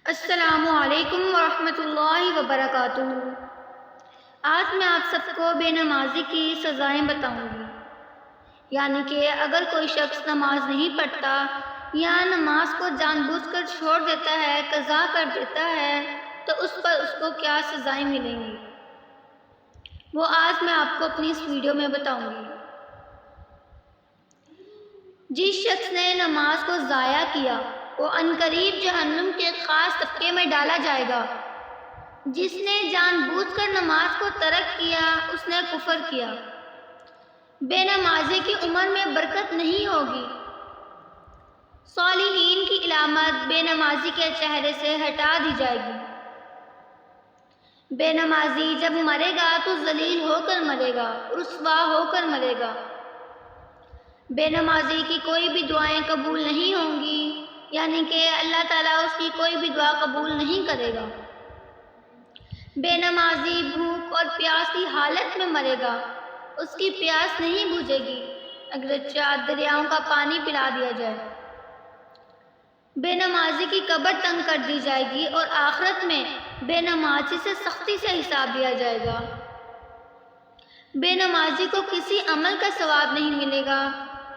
السلام علیکم ورحمۃ اللہ وبرکاتہ۔ آج میں آپ سب کو بے نمازی کی سزائیں بتاؤں گی، یعنی کہ اگر کوئی شخص نماز نہیں پڑھتا یا نماز کو جان بوجھ کر چھوڑ دیتا ہے، قضا کر دیتا ہے، تو اس پر اس کو کیا سزائیں ملیں گی، وہ آج میں آپ کو اپنی اس ویڈیو میں بتاؤں گی۔ جس شخص نے نماز کو ضائع کیا وہ عنقریب جہنم کے خاص طبقے میں ڈالا جائے گا۔ جس نے جان بوجھ کر نماز کو ترک کیا اس نے کفر کیا۔ بے نمازی کی عمر میں برکت نہیں ہوگی۔ صالحین کی علامت بے نمازی کے چہرے سے ہٹا دی جائے گی۔ بے نمازی جب مرے گا تو ذلیل ہو کر مرے گا، رسوا ہو کر مرے گا۔ بے نمازی کی کوئی بھی دعائیں قبول نہیں ہوں گی، یعنی کہ اللہ تعالیٰ اس کی کوئی بھی دعا قبول نہیں کرے گا۔ بے نمازی بھوک اور پیاس کی حالت میں مرے گا، اس کی پیاس نہیں بجھے گی اگرچہ دریاؤں کا پانی پلا دیا جائے۔ بے نمازی کی قبر تنگ کر دی جائے گی اور آخرت میں بے نمازی سے سختی سے حساب لیا جائے گا۔ بے نمازی کو کسی عمل کا ثواب نہیں ملے گا،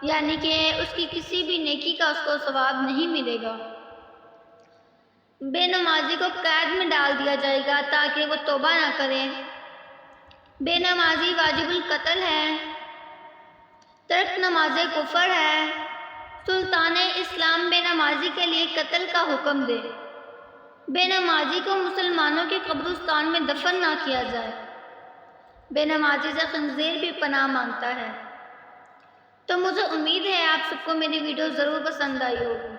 یعنی کہ اس کی کسی بھی نیکی کا اس کو ثواب نہیں ملے گا۔ بے نمازی کو قید میں ڈال دیا جائے گا تاکہ وہ توبہ نہ کرے۔ بے نمازی واجب القتل ہے، ترک نماز کفر ہے۔ سلطان اسلام بے نمازی کے لیے قتل کا حکم دے۔ بے نمازی کو مسلمانوں کے قبرستان میں دفن نہ کیا جائے۔ بے نمازی سے خنزیر بھی پناہ مانگتا ہے۔ تو مجھے امید ہے آپ سب کو میری ویڈیو ضرور پسند آئی ہوگی،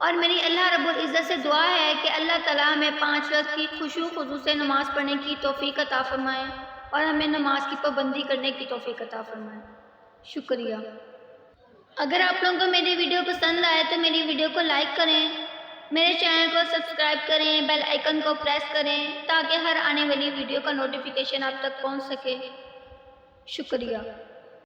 اور میری اللہ رب العزت سے دعا ہے کہ اللہ تعالیٰ ہمیں 5 وقت کی خشوع خضوع سے نماز پڑھنے کی توفیق عطا فرمائے اور ہمیں نماز کی پابندی کرنے کی توفیق عطا فرمائے۔ شکریہ۔ اگر آپ لوگوں کو میری ویڈیو پسند آئے تو میری ویڈیو کو لائک کریں، میرے چینل کو سبسکرائب کریں، بیل آئیکن کو پریس کریں تاکہ ہر آنے والی ویڈیو کا نوٹیفیکیشن آپ تک پہنچ سکے۔ شکریہ۔